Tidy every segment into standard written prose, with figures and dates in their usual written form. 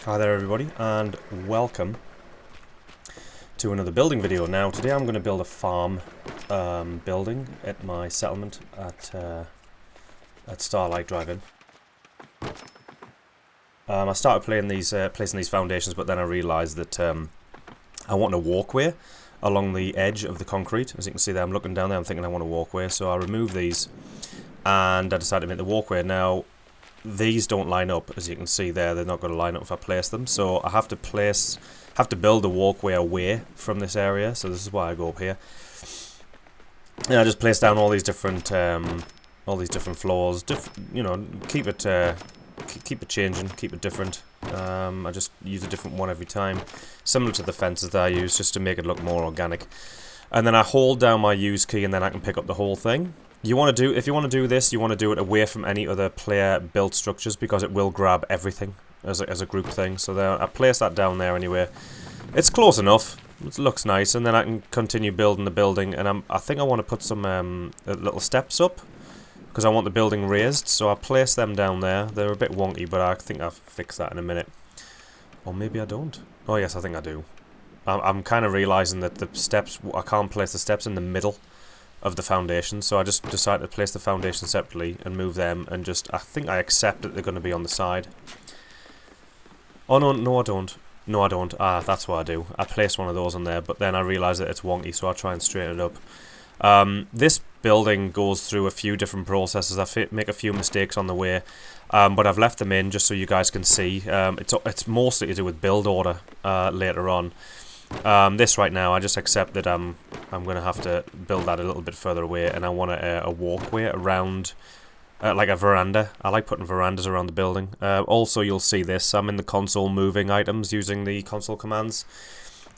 Hi there everybody and welcome to another building video. Now today I'm going to build a farm building at my settlement at Starlight Drive-In. I started placing these foundations, but then I realised that I want a walkway along the edge of the concrete. As you can see there, I'm looking down there, I'm thinking I want a walkway, so I removed these and I decided to make the walkway. Now these don't line up, as you can see there. They're not going to line up if I place them, so I have to build a walkway away from this area. So this is why I go up here, and I just place down all these different floors. Keep it changing, keep it different. I just use a different one every time, similar to the fences that I use, just to make it look more organic. And then I hold down my use key, and then I can pick up the whole thing. If you want to do this, you want to do it away from any other player built structures, because it will grab everything as a group thing. So there, I place that down there anyway. It's close enough. It looks nice, and then I can continue building the building. And I think I want to put some little steps up, because I want the building raised. So I place them down there. They're a bit wonky, but I think I'll fix that in a minute. Or maybe I don't. Oh yes, I think I do. I'm kind of realising that the steps, I can't place the steps in the middle of the foundation, so I just decided to place the foundation separately and move them, and I think I accept that they're going to be on the side. Oh no, I don't. No, I don't. Ah, that's what I do. I place one of those on there, but then I realise that it's wonky, so I try and straighten it up. This building goes through a few different processes. I make a few mistakes on the way, but I've left them in just so you guys can see. It's mostly to do with build order later on. This right now, I just accept that I'm going to have to build that a little bit further away, and I want a walkway around, like a veranda. I like putting verandas around the building. Also, you'll see this. I'm in the console moving items using the console commands.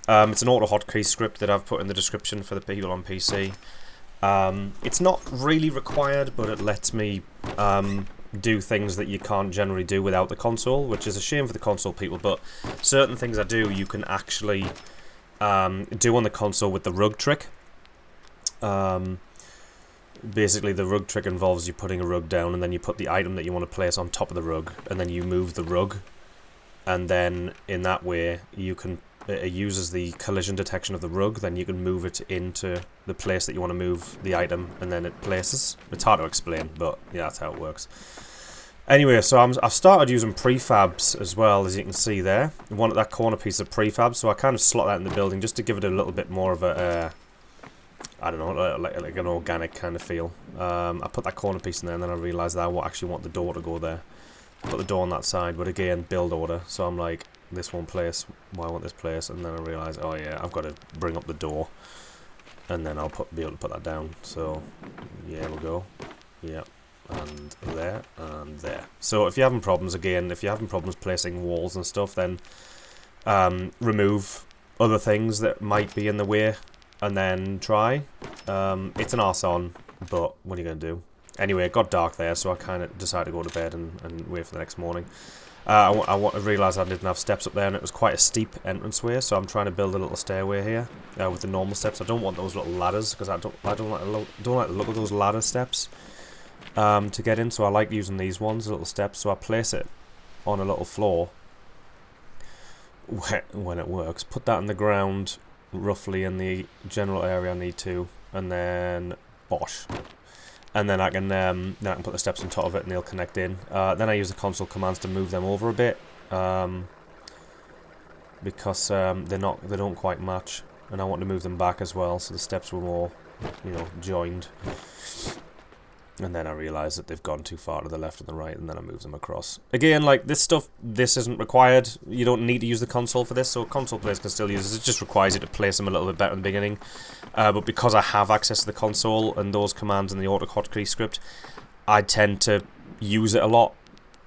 It's an auto hotkey script that I've put in the description for the people on PC. It's not really required, but it lets me do things that you can't generally do without the console, which is a shame for the console people, but certain things I do, you can actually do on the console with the rug trick. Basically, the rug trick involves you putting a rug down, and then you put the item that you want to place on top of the rug, and then you move the rug, and then in that way it uses the collision detection of the rug. Then you can move it into the place that you want to move the item, and then it places. It's hard to explain, but yeah, that's how it works. Anyway, so I've started using prefabs as well, as you can see there. That corner piece of prefab, so I kind of slot that in the building just to give it a little bit more of a, I don't know, like an organic kind of feel. I put that corner piece in there, and then I realised that I actually want the door to go there. Put the door on that side, but again, build order. So I'm like, this one place, why I want this place, and then I realise, oh yeah, I've got to bring up the door, and then I'll be able to put that down. So yeah, we'll go. Yeah. And there, and there. So if you're having problems, placing walls and stuff, then remove other things that might be in the way, and then try. It's an arse on, but what are you going to do? Anyway, it got dark there, so I kind of decided to go to bed and wait for the next morning. I realised I didn't have steps up there, and it was quite a steep entranceway, so I'm trying to build a little stairway here with the normal steps. I don't want those little ladders, because I don't like the look of those ladder steps. To get in, so I like using these ones, little steps, so I place it on a little floor when it works, put that in the ground roughly in the general area I need to, and then bosh, and then I can put the steps on top of it and they'll connect in. Then I use the console commands to move them over a bit, because they don't quite match, and I want to move them back as well, so the steps were more, joined. And then I realise that they've gone too far to the left and the right, and then I move them across. Again, like this stuff, this isn't required. You don't need to use the console for this, so console players can still use this. It just requires you to place them a little bit better in the beginning. But because I have access to the console and those commands in the auto hotkey script, I tend to use it a lot.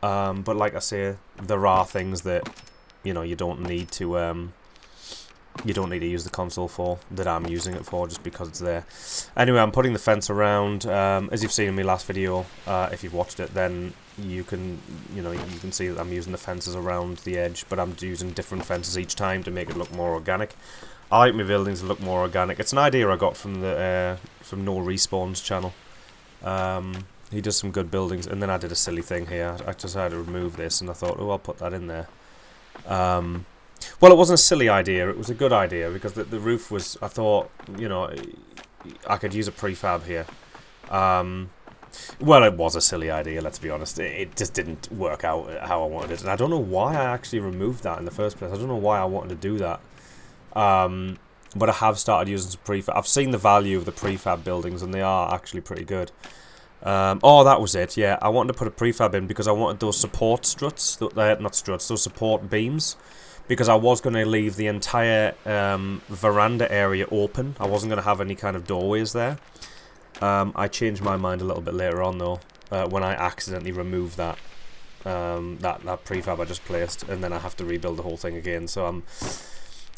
But like I say, there are things that you don't need to use the console for, that I'm using it for, just because it's there. Anyway, I'm putting the fence around. As you've seen in my last video, if you've watched it, then you can see that I'm using the fences around the edge, but I'm using different fences each time to make it look more organic. I like my buildings to look more organic. It's an idea I got from No Respawn's channel. He does some good buildings, and then I did a silly thing here. I decided to remove this, and I thought, oh, I'll put that in there. Well, it wasn't a silly idea. It was a good idea because the roof was. I thought, you know, I could use a prefab here. Well, it was a silly idea. Let's be honest. It just didn't work out how I wanted it, and I don't know why I actually removed that in the first place. I don't know why I wanted to do that. But I have started using some prefab. I've seen the value of the prefab buildings, and they are actually pretty good. Oh, that was it. Yeah, I wanted to put a prefab in because I wanted those support struts. Not struts. Those support beams. Because I was going to leave the entire veranda area open. I wasn't going to have any kind of doorways there. I changed my mind a little bit later on, though, when I accidentally removed that prefab I just placed, and then I have to rebuild the whole thing again. So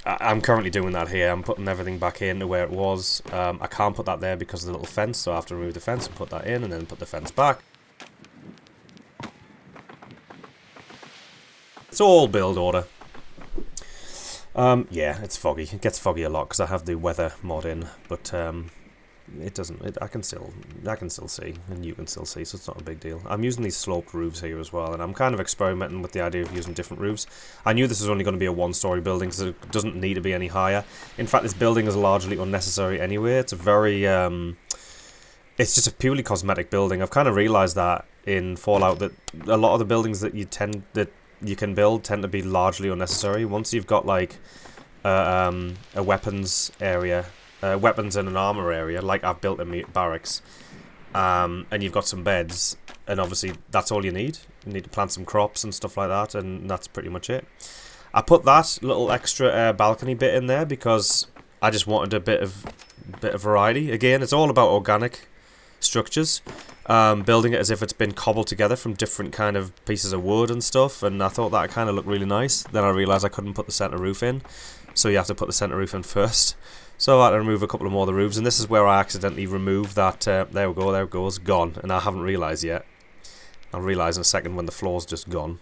I'm currently doing that here. I'm putting everything back into where it was. I can't put that there because of the little fence, so I have to remove the fence and put that in, and then put the fence back. It's all build order. Yeah, it's foggy. It gets foggy a lot because I have the weather mod in, but it doesn't. I can still see, and you can still see, so it's not a big deal. I'm using these sloped roofs here as well, and I'm kind of experimenting with the idea of using different roofs. I knew this was only going to be a one-story building, so it doesn't need to be any higher. In fact, this building is largely unnecessary anyway. It's a very it's just a purely cosmetic building. I've kind of realised that in Fallout that a lot of the buildings that you can build tend to be largely unnecessary. Once you've got like a weapons area, weapons and an armor area, like I've built in my barracks, and you've got some beds, and obviously that's all you need. You need to plant some crops and stuff like that, and that's pretty much it. I put that little extra balcony bit in there because I just wanted a bit of variety. Again, it's all about organic structures. Building it as if it's been cobbled together from different kind of pieces of wood and stuff, and I thought that kind of looked really nice. Then I realised I couldn't put the centre roof in, so you have to put the centre roof in first. So I had to remove a couple of more of the roofs, and this is where I accidentally removed that. There we go, there it goes, gone, and I haven't realised yet. I'll realise in a second when the floor's just gone.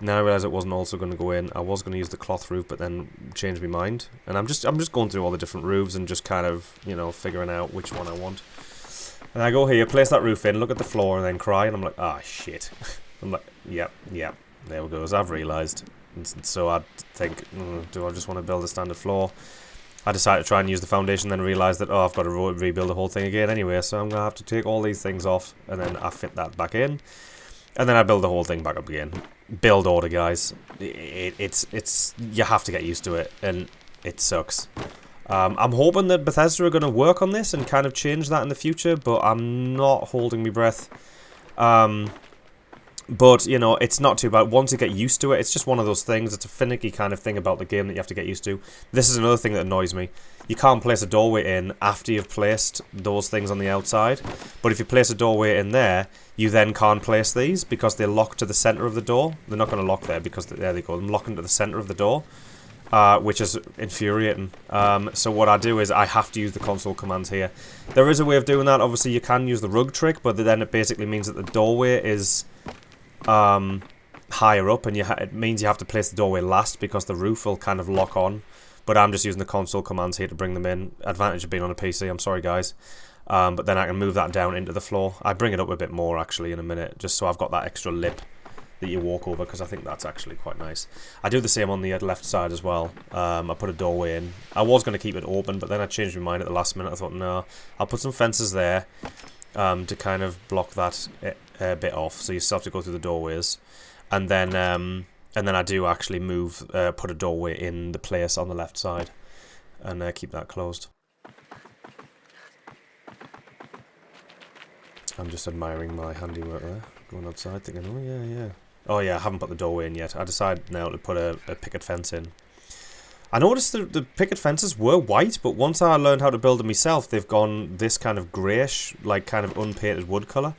Now I realise it wasn't also going to go in. I was going to use the cloth roof, but then changed my mind, and I'm just going through all the different roofs and just kind of, you know, figuring out which one I want. And I go here, place that roof in, look at the floor, and then cry, and I'm like, ah, shit. I'm like, yep, there it goes, I've realised. And so I think, do I just want to build a standard floor? I decided to try and use the foundation, then realised that, I've got to rebuild the whole thing again anyway, so I'm going to have to take all these things off, and then I fit that back in, and then I build the whole thing back up again. Build order, guys. It's you have to get used to it, and it sucks. I'm hoping that Bethesda are going to work on this and kind of change that in the future, but I'm not holding my breath. But, you know, it's not too bad. Once you get used to it, it's just one of those things. It's a finicky kind of thing about the game that you have to get used to. This is another thing that annoys me. You can't place a doorway in after you've placed those things on the outside. But if you place a doorway in there, you then can't place these because they're locked to the centre of the door. They're not going to lock there because, there they go, I'm locking to the centre of the door. Which is infuriating. So what I do is I have to use the console commands here. There is a way of doing that. Obviously, you can use the rug trick, but then it basically means that the doorway is higher up, and it means you have to place the doorway last because the roof will kind of lock on. But I'm just using the console commands here to bring them in. Advantage of being on a PC, I'm sorry guys. But then I can move that down into the floor. I bring it up a bit more actually in a minute, just so I've got that extra lip that you walk over, because I think that's actually quite nice. I do the same on the left side as well. I put a doorway in. I was going to keep it open, but then I changed my mind at the last minute. I thought, no, I'll put some fences there to kind of block that bit off, so you still have to go through the doorways. And then I do actually put a doorway in the place on the left side, and keep that closed. I'm just admiring my handiwork there, going outside thinking, oh yeah, I haven't put the doorway in yet. I decided now to put a picket fence in. I noticed the picket fences were white, but once I learned how to build them myself, they've gone this kind of greyish, like kind of unpainted wood colour,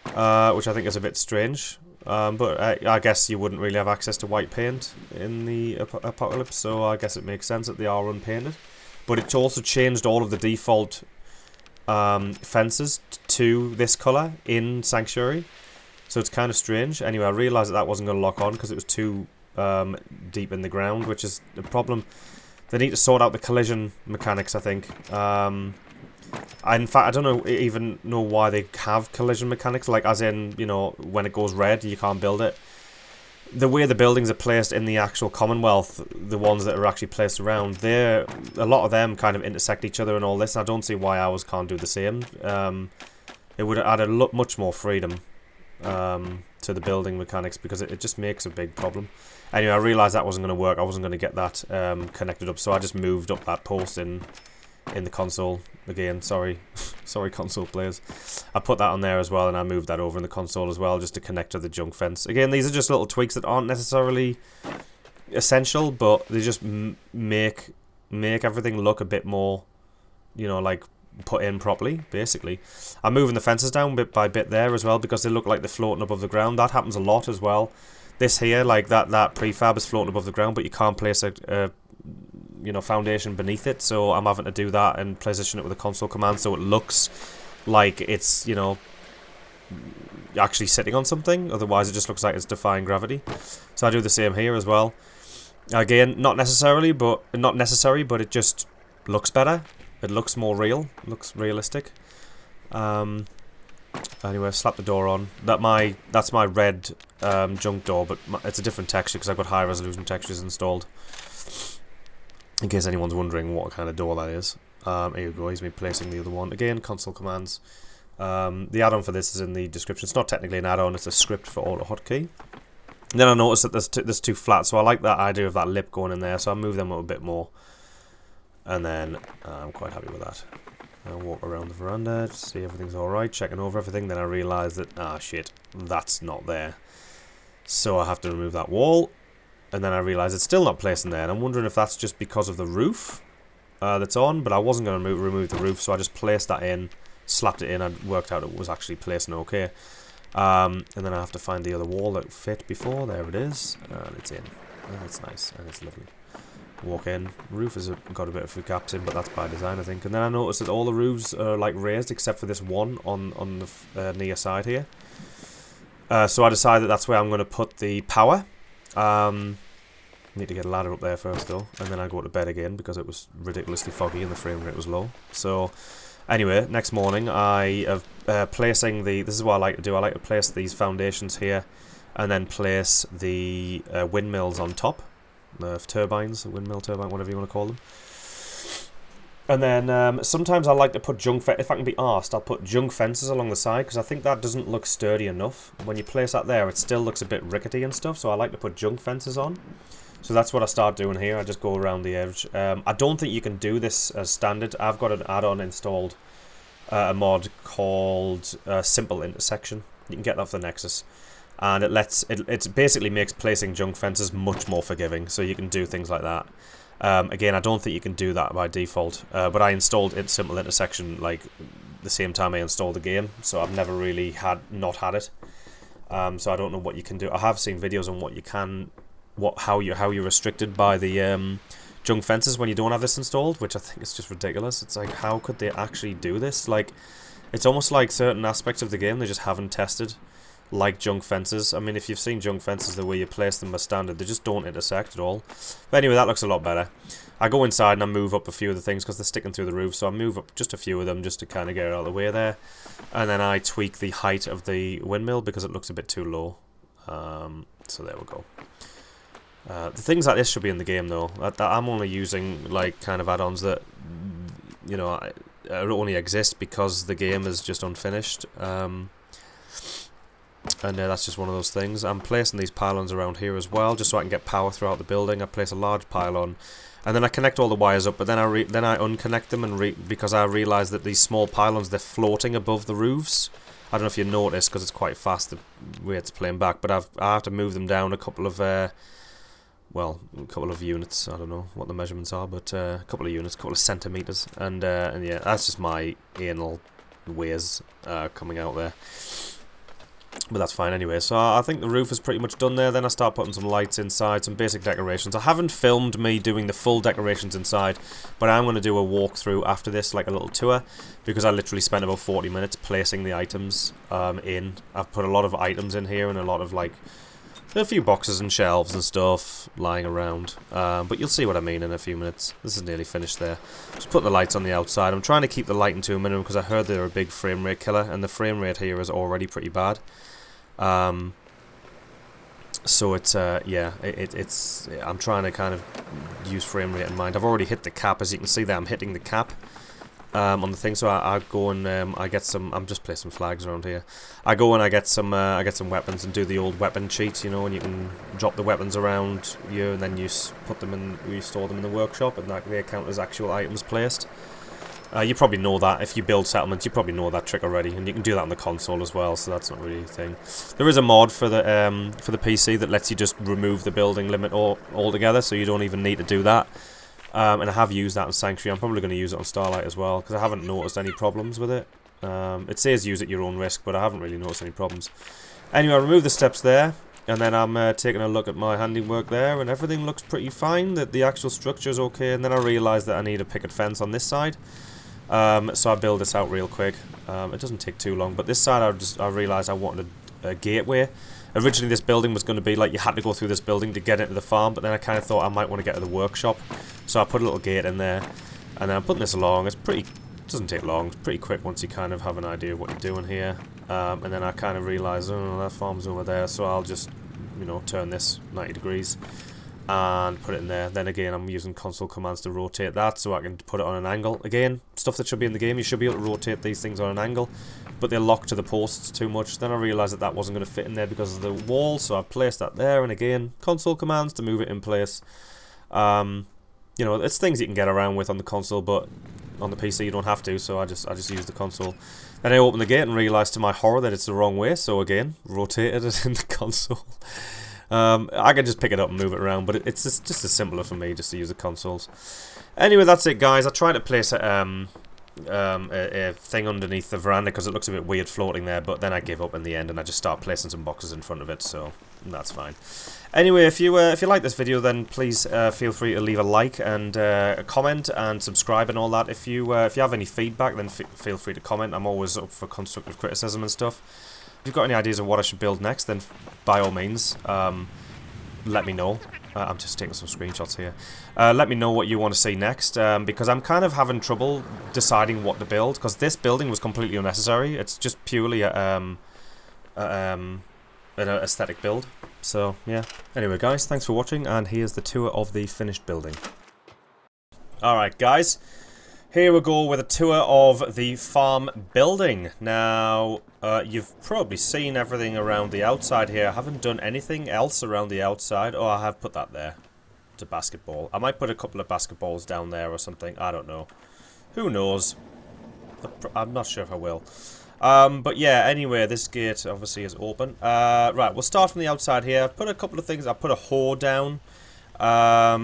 which I think is a bit strange. But I guess you wouldn't really have access to white paint in the apocalypse, so I guess it makes sense that they are unpainted. But it's also changed all of the default fences to this colour in Sanctuary, so it's kind of strange. Anyway, I realised that wasn't going to lock on because it was too deep in the ground, which is the problem. They need to sort out the collision mechanics, I think. In fact, I don't even know why they have collision mechanics, like as in, you know, when it goes red you can't build it. the way the buildings are placed in the actual Commonwealth, the ones that are actually placed around, a lot of them kind of intersect each other and all this, and I don't see why ours can't do the same. It would add much more freedom to the building mechanics, because it just makes a big problem. Anyway, I realised that wasn't going to work. I wasn't going to get that connected up, so I just moved up that post in the console. Again, sorry console players. I put that on there as well, and I moved that over in the console as well, just to connect to the junk fence. Again, these are just little tweaks that aren't necessarily essential, but they just make everything look a bit more, you know, like put in properly, basically. I'm moving the fences down bit by bit there as well, because they look like they're floating above the ground. That happens a lot as well. This here, like that prefab is floating above the ground, but you can't place a foundation beneath it, so I'm having to do that and position it with a console command so it looks like it's, you know, actually sitting on something. Otherwise it just looks like it's defying gravity. So I do the same here as well. Again, not necessary, but it just looks better. It looks more real, looks realistic. Anyway, slap the door on. That's my red junk door, but it's a different texture because I've got high resolution textures installed. In case anyone's wondering what kind of door that is. Here you go, here's me placing the other one. Again, console commands. The add-on for this is in the description. It's not technically an add-on, it's a script for auto hotkey. And then I noticed that there's two flat, so I like that idea of that lip going in there, so I'll move them up a bit more. And then I'm quite happy with that. I'll walk around the veranda, see everything's alright, checking over everything. Then I realise that, shit, that's not there. So I have to remove that wall. And then I realise it's still not placed in there. And I'm wondering if that's just because of the roof that's on. But I wasn't going to remove the roof, so I just placed that in, slapped it in, and worked out it was actually placing okay. And then I have to find the other wall that fit before. There it is. And it's in. And it's nice. And it's lovely. Walk in. Roof has got a bit of gaps in, but that's by design, I think. And then I noticed that all the roofs are like raised except for this one on the near side here. So I decided that's where I'm going to put the power. Need to get a ladder up there first though, and then I go to bed again because it was ridiculously foggy and the frame rate was low. So anyway, next morning I have placing this is what I like to do. I like to place these foundations here and then place the windmills on top. The turbines, windmill turbine, whatever you want to call them. And then sometimes I like to put if I can be asked, I'll put junk fences along the side, because I think that doesn't look sturdy enough. When you place that there, it still looks a bit rickety and stuff, so I like to put junk fences on. So that's what I start doing here. I just go around the edge. I don't think you can do this as standard. I've got an add-on installed, a mod called Simple Intersection. You can get that for the Nexus. And it basically makes placing junk fences much more forgiving, so you can do things like that. Again, I don't think you can do that by default, but I installed Simple Intersection like the same time I installed the game, so I've never really not had it. So I don't know what you can do. I have seen videos on what you can, how you're restricted by the junk fences when you don't have this installed, which I think is just ridiculous. It's like, how could they actually do this? Like, it's almost like certain aspects of the game they just haven't tested, like junk fences. I mean, if you've seen junk fences, the way you place them as standard, they just don't intersect at all. But anyway, that looks a lot better. I go inside and I move up a few of the things because they're sticking through the roof, so I move up just a few of them just to kind of get it out of the way there. And then I tweak the height of the windmill because it looks a bit too low. So there we go. The things like this should be in the game though. I'm only using like kind of add-ons that, you know, only exist because the game is just unfinished. And that's just one of those things. I'm placing these pylons around here as well, just so I can get power throughout the building. I place a large pylon, and then I connect all the wires up. But then I unconnect them, and because I realise that these small pylons, they're floating above the roofs. I don't know if you noticed because it's quite fast the way it's playing back. But I have to move them down a couple of units. I don't know what the measurements are, but a couple of units, a couple of centimeters, and yeah, that's just my anal ways coming out there. But that's fine anyway. So I think the roof is pretty much done there. Then I start putting some lights inside, some basic decorations. I haven't filmed me doing the full decorations inside, but I'm going to do a walkthrough after this, like a little tour, because I literally spent about 40 minutes placing the items in. I've put a lot of items in here and a lot of like a few boxes and shelves and stuff lying around. But you'll see what I mean in a few minutes. This is nearly finished there. Just putting the lights on the outside. I'm trying to keep the lighting to a minimum because I heard they're a big frame rate killer, and the frame rate here is already pretty bad. So it's yeah, it's I'm trying to kind of use frame rate in mind. I've already hit the cap, as you can see there. I'm hitting the cap on the thing. So I go and I get some. I'm just placing flags around here. I go and I get some weapons and do the old weapon cheat, you know, and you can drop the weapons around you, and then you put them in, you store them in the workshop, and that they count as actual items placed. You probably know that. If you build settlements, you probably know that trick already, and you can do that on the console as well, so that's not really a thing. There is a mod for the PC that lets you just remove the building limit altogether, so you don't even need to do that. And I have used that in Sanctuary. I'm probably going to use it on Starlight as well, because I haven't noticed any problems with it. It says use at your own risk, but I haven't really noticed any problems. Anyway, I remove the steps there, and then I'm taking a look at my handiwork there, and everything looks pretty fine. That the actual structure is okay, and then I realise that I need a picket fence on this side. So I build this out real quick. It doesn't take too long, but this side I realised I wanted a gateway. Originally this building was going to be like you had to go through this building to get into the farm, but then I kind of thought I might want to get to the workshop. So I put a little gate in there, and then I'm putting this along. It doesn't take long, it's pretty quick once you kind of have an idea of what you're doing here. And then I kind of realised, oh, that farm's over there, so I'll just, you know, turn this 90 degrees. And put it in there. Then again, I'm using console commands to rotate that so I can put it on an angle. Again, stuff that should be in the game, you should be able to rotate these things on an angle, but they're locked to the posts too much. Then I realised that that wasn't going to fit in there because of the wall, so I've placed that there, and again, console commands to move it in place. You know, it's things you can get around with on the console, but on the PC you don't have to, so I just use the console. Then I open the gate and realised to my horror that it's the wrong way, so again, rotated it in the console. I can just pick it up and move it around, but it's just as simpler for me just to use the consoles. Anyway, that's it, guys. I tried to place a thing underneath the veranda because it looks a bit weird floating there, but then I gave up in the end and I just start placing some boxes in front of it, so that's fine. Anyway, if you like this video, then please feel free to leave a like and a comment and subscribe and all that. If you have any feedback, then feel free to comment. I'm always up for constructive criticism and stuff. If you've got any ideas of what I should build next, then by all means, let me know. I'm just taking some screenshots here. Let me know what you want to see next, because I'm kind of having trouble deciding what to build, because this building was completely unnecessary. It's just purely an aesthetic build. So, yeah. Anyway, guys, thanks for watching, and here's the tour of the finished building. Alright, guys. Here we go with a tour of the farm building. Now, you've probably seen everything around the outside here. I haven't done anything else around the outside. Oh, I have put that there. It's a basketball. I might put a couple of basketballs down there or something. I don't know. Who knows? I'm not sure if I will. But yeah, anyway, this gate obviously is open. Right, we'll start from the outside here. I've put a couple of things. I put a hoe down. I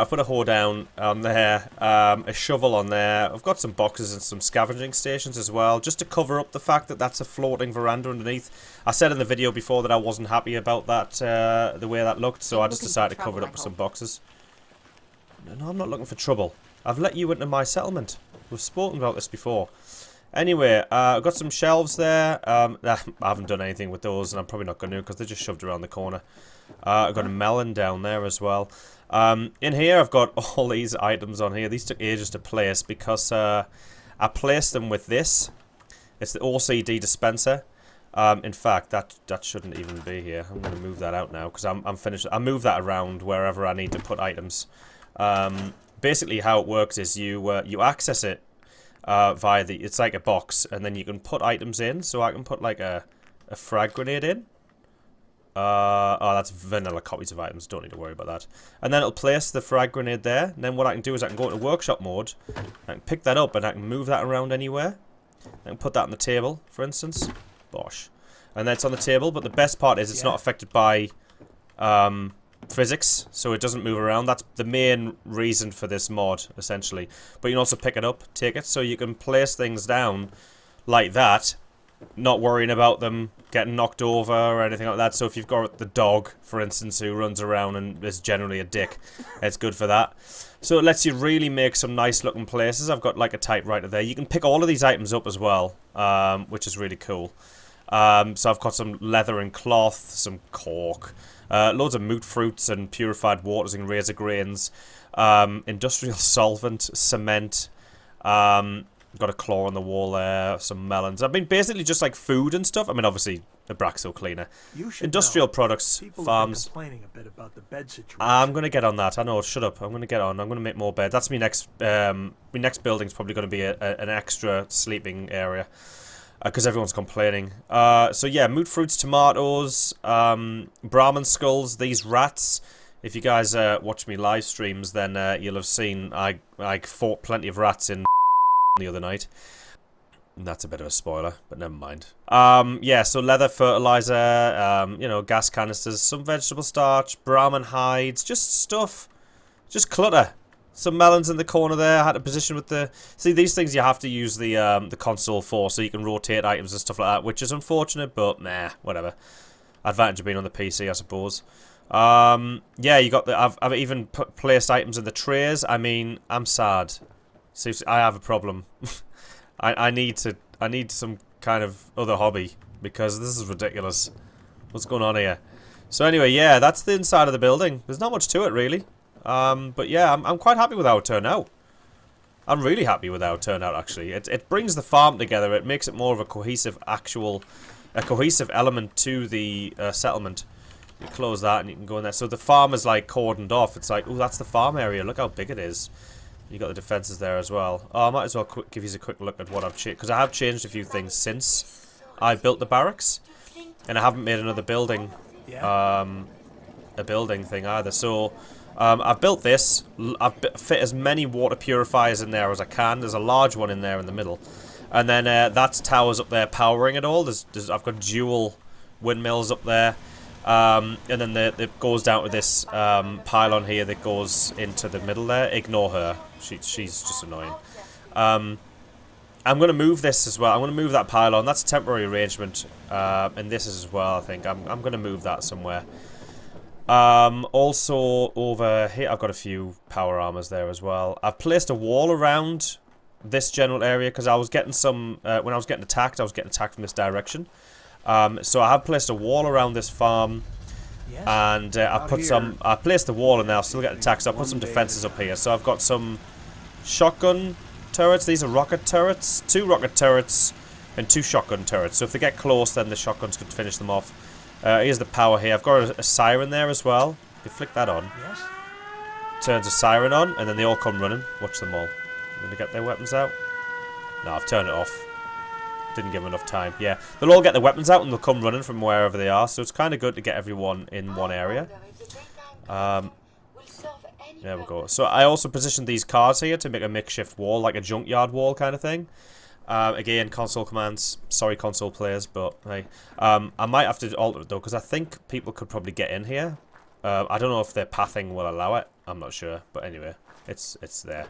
put a hoe down on there, a shovel on there. I've got some boxes and some scavenging stations as well, just to cover up the fact that that's a floating veranda underneath. I said in the video before that I wasn't happy about that, the way that looked, so I just decided to cover it up with some boxes. No, I'm not looking for trouble. I've let you into my settlement. We've spoken about this before. Anyway, I've got some shelves there. I haven't done anything with those, and I'm probably not going to because they're just shoved around the corner. I've got a melon down there as well. In here, I've got all these items on here. These took ages to place because I placed them with this. It's the OCD dispenser. In fact, that shouldn't even be here. I'm going to move that out now because I'm finished. I move that around wherever I need to put items. Basically, how it works is you access it via the. It's like a box, and then you can put items in. So I can put like a frag grenade in. Oh, that's vanilla copies of items. Don't need to worry about that. And then it'll place the frag grenade there. And then what I can do is I can go into workshop mode. I can pick that up and I can move that around anywhere. I can put that on the table, for instance. Bosh. And then it's on the table. But the best part is it's not affected by physics. So it doesn't move around. That's the main reason for this mod, essentially. But you can also pick it up, take it. So you can place things down like that. Not worrying about them getting knocked over or anything like that. So if you've got the dog, for instance, who runs around and is generally a dick, it's good for that. So it lets you really make some nice looking places. I've got like a typewriter there. You can pick all of these items up as well, which is really cool. So I've got some leather and cloth, some cork, loads of moot fruits and purified waters and razor grains, industrial solvent, cement, Got a claw on the wall there, some melons. I mean, basically just like food and stuff. I mean, obviously, a Braxo cleaner. Industrial products, farms. Complaining a bit about the bed situation. I'm going to get on that. I know, shut up. I'm going to get on. I'm going to make more beds. That's my next building's probably going to be an extra sleeping area. Because everyone's complaining. So yeah, moot fruits, tomatoes, Brahmin skulls, these rats. If you guys watch me live streams, then you'll have seen I fought plenty of rats in the other night. That's a bit of a spoiler, but never mind. Yeah, so leather, fertilizer, you know, gas canisters, some vegetable starch, Brahmin hides, just stuff, just clutter. Some melons in the corner there. I had to position with the... See, these things you have to use the console for, so you can rotate items and stuff like that, which is unfortunate, but nah, whatever. Advantage of being on the PC, I suppose. Yeah, you got the... I've even placed items in the trays. I mean, I'm sad. See, I have a problem. I need some kind of other hobby, because this is ridiculous. What's going on here? So anyway, yeah, that's the inside of the building. There's not much to it, really. But yeah, I'm quite happy with how it turned out. I'm really happy with how it turned out, actually. It brings the farm together. It makes it more of a cohesive element to the settlement. You close that and you can go in there. So the farm is like cordoned off. It's like, oh, that's the farm area. Look how big it is. You got the defenses there as well. Oh, I might as well give you a quick look at what I've changed, because I have changed a few things since I built the barracks, and I haven't made another building, a building thing either. So I've built this. I've fit as many water purifiers in there as I can. There's a large one in there in the middle, and then that's towers up there powering it all. I've got dual windmills up there. And then it goes down to this pylon here that goes into the middle there. Ignore her. She's just annoying. I'm going to move this as well. I'm going to move that pylon. That's a temporary arrangement. And this is as well, I think. I'm going to move that somewhere. Also, over here, I've got a few power armors there as well. I've placed a wall around this general area because I was getting some... when I was getting attacked from this direction. So I have placed a wall around this farm, and I placed the wall and I'll still get attacked, so I put some defenses up here. So I've got some shotgun turrets. These are rocket turrets, 2 rocket turrets and 2 shotgun turrets. So if they get close, then the shotguns could finish them off. Here's the power here. I've got a siren there as well. You flick that on. Turns a siren on, and then they all come running. Watch them all. Going to get their weapons out? No, I've turned it off. Didn't give them enough time. Yeah, they'll all get their weapons out and they'll come running from wherever they are. So it's kind of good to get everyone in one area. There we go. So I also positioned these cars here to make a makeshift wall, like a junkyard wall kind of thing. Again, console commands. Sorry, console players, but hey, I might have to alter it though, because I think people could probably get in here. I don't know if their pathing will allow it. I'm not sure, but anyway, it's there.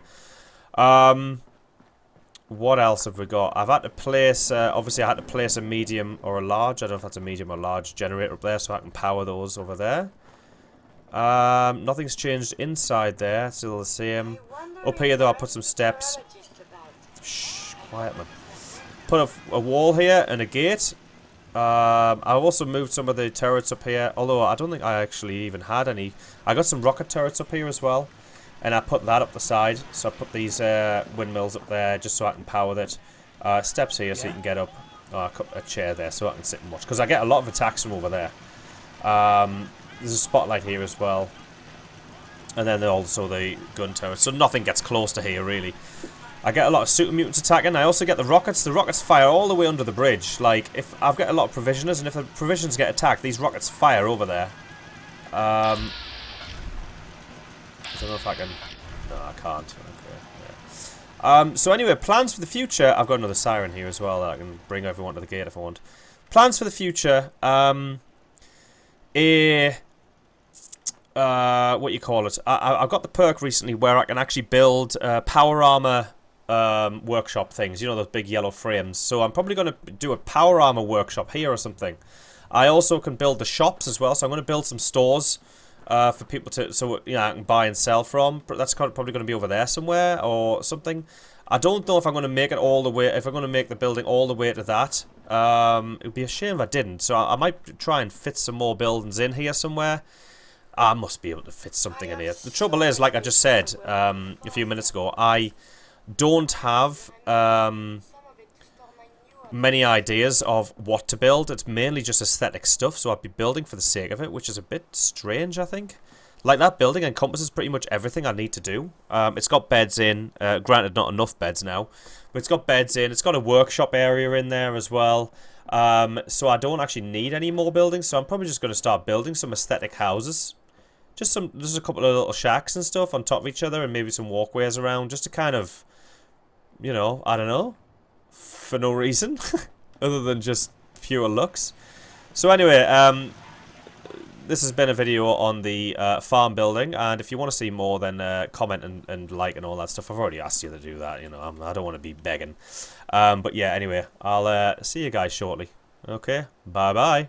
What else have we got? I've had to place, obviously I had to place a medium or a large, I don't know if that's a medium or large generator up there, so I can power those over there. Nothing's changed inside there, still the same. Up here though, I'll put some steps. Shh, quiet man. Put a wall here and a gate. I've also moved some of the turrets up here, although I don't think I actually even had any. I got some rocket turrets up here as well. And I put that up the side, so I put these windmills up there just so I can power that. Steps here so you can get up. I put a chair there so I can sit and watch, because I get a lot of attacks from over there. There's a spotlight here as well. And then also the gun turret, so nothing gets close to here really. I get a lot of super mutants attacking. I also get the rockets. The rockets fire all the way under the bridge. Like, if I've got a lot of provisioners, and if the provisions get attacked, these rockets fire over there. I don't know if I can... No, I can't. Okay, yeah. So anyway, plans for the future... I've got another siren here as well that I can bring everyone to the gate if I want. Plans for the future... what you call it? I've got the perk recently where I can actually build power armor workshop things. You know, those big yellow frames. So I'm probably going to do a power armor workshop here or something. I also can build the shops as well. So I'm going to build some stores... for people to, so you know, I can buy and sell from. But that's probably going to be over there somewhere or something. I don't know if I'm going to make it all the way. If I'm going to make the building all the way to that, it would be a shame if I didn't. So I might try and fit some more buildings in here somewhere. I must be able to fit something in here. The trouble is, like I just said a few minutes ago, I don't have many ideas of what to build. It's mainly just aesthetic stuff, so I'd be building for the sake of it, which is a bit strange, I think. Like, that building encompasses pretty much everything I need to do. It's got beds in, granted not enough beds now, but it's got beds in, it's got a workshop area in there as well. So I don't actually need any more buildings, so I'm probably just going to start building some aesthetic houses. Just a couple of little shacks and stuff on top of each other, and maybe some walkways around, just to kind of, you know, I don't know, for no reason other than just pure looks. So anyway, this has been a video on the farm building, and if you want to see more, then comment and like and all that stuff. I've already asked you to do that, you know, I don't want to be begging. But yeah, anyway, I'll see you guys shortly. Okay, bye bye.